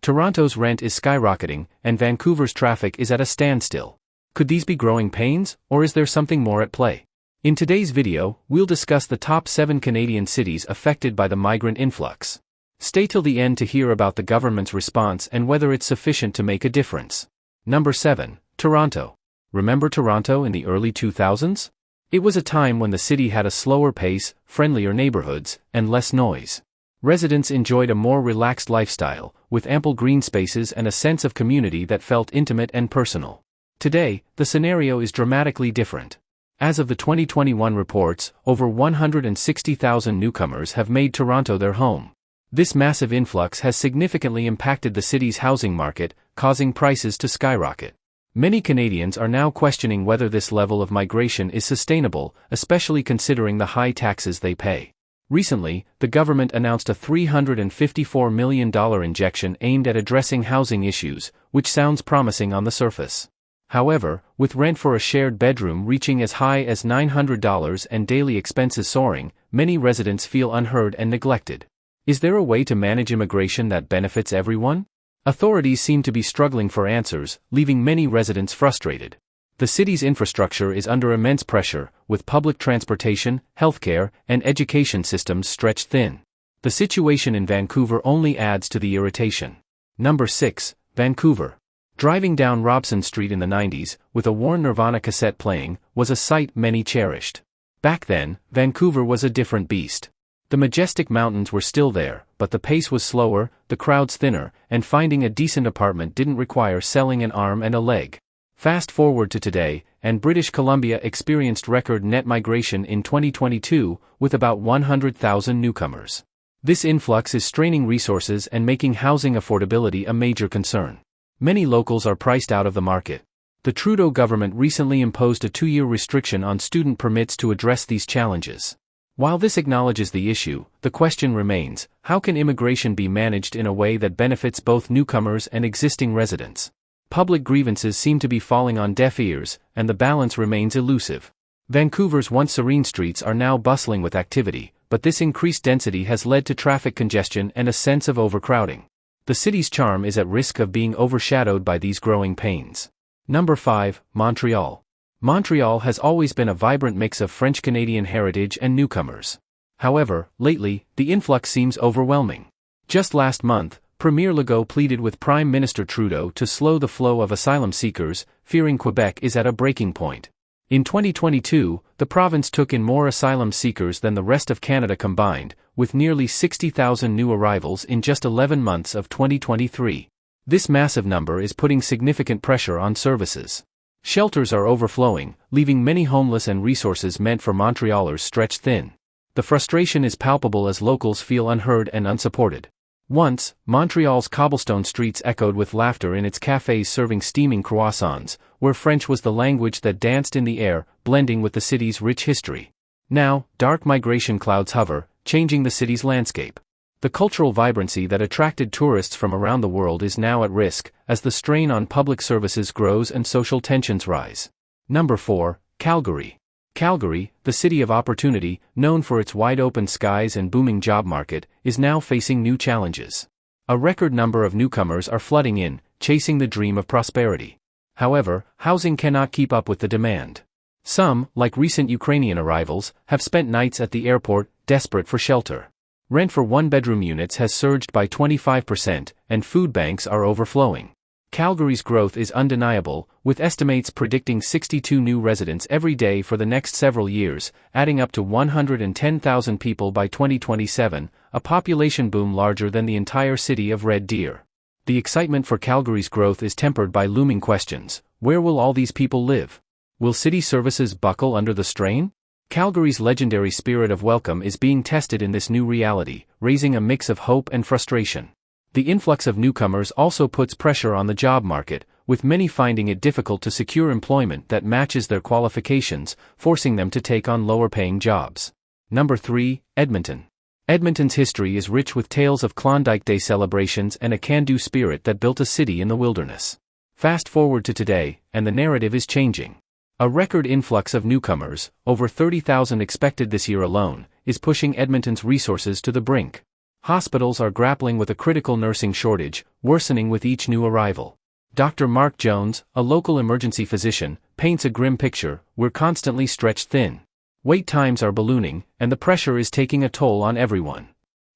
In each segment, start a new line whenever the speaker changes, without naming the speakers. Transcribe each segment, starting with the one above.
Toronto's rent is skyrocketing, and Vancouver's traffic is at a standstill. Could these be growing pains, or is there something more at play? In today's video, we'll discuss the top 7 Canadian cities affected by the migrant influx. Stay till the end to hear about the government's response and whether it's sufficient to make a difference. Number 7. Toronto. Remember Toronto in the early 2000s? It was a time when the city had a slower pace, friendlier neighborhoods, and less noise. Residents enjoyed a more relaxed lifestyle, with ample green spaces and a sense of community that felt intimate and personal. Today, the scenario is dramatically different. As of the 2021 reports, over 160,000 newcomers have made Toronto their home. This massive influx has significantly impacted the city's housing market, causing prices to skyrocket. Many Canadians are now questioning whether this level of migration is sustainable, especially considering the high taxes they pay. Recently, the government announced a $354 million injection aimed at addressing housing issues, which sounds promising on the surface. However, with rent for a shared bedroom reaching as high as $900 and daily expenses soaring, many residents feel unheard and neglected. Is there a way to manage immigration that benefits everyone? Authorities seem to be struggling for answers, leaving many residents frustrated. The city's infrastructure is under immense pressure, with public transportation, healthcare, and education systems stretched thin. The situation in Vancouver only adds to the irritation. Number 6. Vancouver. Driving down Robson Street in the 90s, with a worn Nirvana cassette playing, was a sight many cherished. Back then, Vancouver was a different beast. The majestic mountains were still there, but the pace was slower, the crowds thinner, and finding a decent apartment didn't require selling an arm and a leg. Fast forward to today, and British Columbia experienced record net migration in 2022, with about 100,000 newcomers. This influx is straining resources and making housing affordability a major concern. Many locals are priced out of the market. The Trudeau government recently imposed a 2-year restriction on student permits to address these challenges. While this acknowledges the issue, the question remains, how can immigration be managed in a way that benefits both newcomers and existing residents? Public grievances seem to be falling on deaf ears, and the balance remains elusive. Vancouver's once serene streets are now bustling with activity, but this increased density has led to traffic congestion and a sense of overcrowding. The city's charm is at risk of being overshadowed by these growing pains. Number 5. Montreal. Montreal has always been a vibrant mix of French-Canadian heritage and newcomers. However, lately, the influx seems overwhelming. Just last month, Premier Legault pleaded with Prime Minister Trudeau to slow the flow of asylum seekers, fearing Quebec is at a breaking point. In 2022, the province took in more asylum seekers than the rest of Canada combined, with nearly 60,000 new arrivals in just 11 months of 2023. This massive number is putting significant pressure on services. Shelters are overflowing, leaving many homeless and resources meant for Montrealers stretched thin. The frustration is palpable as locals feel unheard and unsupported. Once, Montreal's cobblestone streets echoed with laughter in its cafes serving steaming croissants, where French was the language that danced in the air, blending with the city's rich history. Now, dark migration clouds hover, changing the city's landscape. The cultural vibrancy that attracted tourists from around the world is now at risk, as the strain on public services grows and social tensions rise. Number 4. Calgary. Calgary, the city of opportunity, known for its wide-open skies and booming job market, is now facing new challenges. A record number of newcomers are flooding in, chasing the dream of prosperity. However, housing cannot keep up with the demand. Some, like recent Ukrainian arrivals, have spent nights at the airport, desperate for shelter. Rent for one-bedroom units has surged by 25%, and food banks are overflowing. Calgary's growth is undeniable, with estimates predicting 62 new residents every day for the next several years, adding up to 110,000 people by 2027, a population boom larger than the entire city of Red Deer. The excitement for Calgary's growth is tempered by looming questions. Where will all these people live? Will city services buckle under the strain? Calgary's legendary spirit of welcome is being tested in this new reality, raising a mix of hope and frustration. The influx of newcomers also puts pressure on the job market, with many finding it difficult to secure employment that matches their qualifications, forcing them to take on lower-paying jobs. Number 3. Edmonton. Edmonton's history is rich with tales of Klondike Day celebrations and a can-do spirit that built a city in the wilderness. Fast forward to today, and the narrative is changing. A record influx of newcomers, over 30,000 expected this year alone, is pushing Edmonton's resources to the brink. Hospitals are grappling with a critical nursing shortage, worsening with each new arrival. Dr. Mark Jones, a local emergency physician, paints a grim picture: we're constantly stretched thin. Wait times are ballooning, and the pressure is taking a toll on everyone.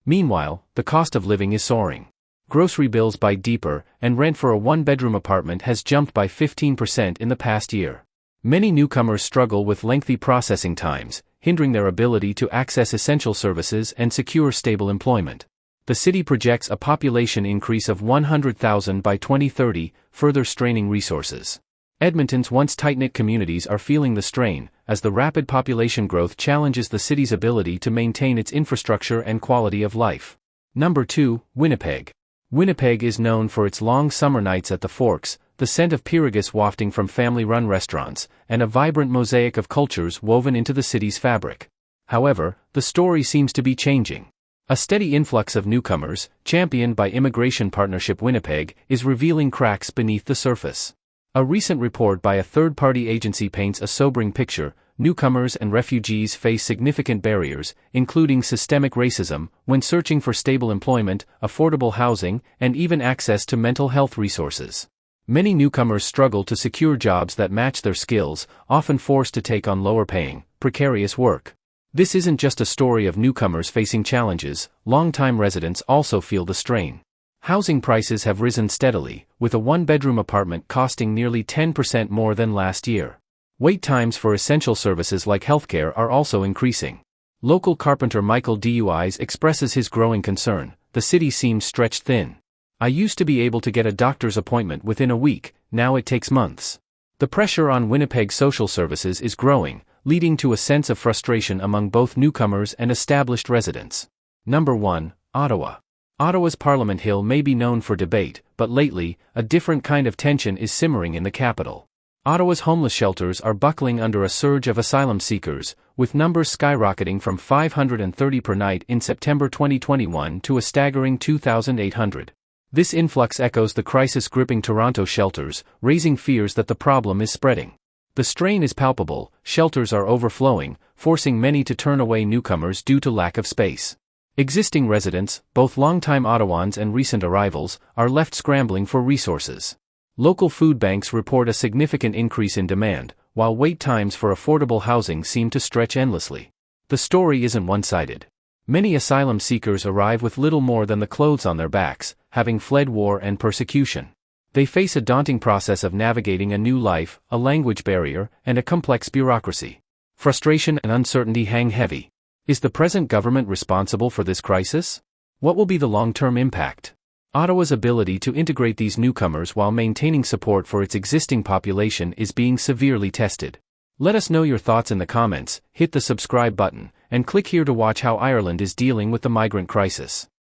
Meanwhile, the cost of living is soaring. Grocery bills bite deeper, and rent for a one-bedroom apartment has jumped by 15% in the past year. Many newcomers struggle with lengthy processing times, hindering their ability to access essential services and secure stable employment. The city projects a population increase of 100,000 by 2030, further straining resources. Edmonton's once tight-knit communities are feeling the strain, as the rapid population growth challenges the city's ability to maintain its infrastructure and quality of life. Number 2, Winnipeg. Winnipeg is known for its long summer nights at the Forks, the scent of Pyragus wafting from family-run restaurants, and a vibrant mosaic of cultures woven into the city's fabric. However, the story seems to be changing. A steady influx of newcomers, championed by Immigration Partnership Winnipeg, is revealing cracks beneath the surface. A recent report by a third-party agency paints a sobering picture: newcomers and refugees face significant barriers, including systemic racism, when searching for stable employment, affordable housing, and even access to mental health resources. Many newcomers struggle to secure jobs that match their skills, often forced to take on lower-paying, precarious work. This isn't just a story of newcomers facing challenges; long-time residents also feel the strain. Housing prices have risen steadily, with a one-bedroom apartment costing nearly 10% more than last year. Wait times for essential services like healthcare are also increasing. Local carpenter Michael Duis expresses his growing concern: the city seems stretched thin. I used to be able to get a doctor's appointment within a week, now it takes months. The pressure on Winnipeg social services is growing, leading to a sense of frustration among both newcomers and established residents. Number 1, Ottawa. Ottawa's Parliament Hill may be known for debate, but lately, a different kind of tension is simmering in the capital. Ottawa's homeless shelters are buckling under a surge of asylum seekers, with numbers skyrocketing from 530 per night in September 2021 to a staggering 2,800. This influx echoes the crisis gripping Toronto shelters, raising fears that the problem is spreading. The strain is palpable: shelters are overflowing, forcing many to turn away newcomers due to lack of space. Existing residents, both longtime Ottawans and recent arrivals, are left scrambling for resources. Local food banks report a significant increase in demand, while wait times for affordable housing seem to stretch endlessly. The story isn't one-sided. Many asylum seekers arrive with little more than the clothes on their backs, having fled war and persecution. They face a daunting process of navigating a new life, a language barrier, and a complex bureaucracy. Frustration and uncertainty hang heavy. Is the present government responsible for this crisis? What will be the long-term impact? Ottawa's ability to integrate these newcomers while maintaining support for its existing population is being severely tested. Let us know your thoughts in the comments, hit the subscribe button, and click here to watch how Ireland is dealing with the migrant crisis.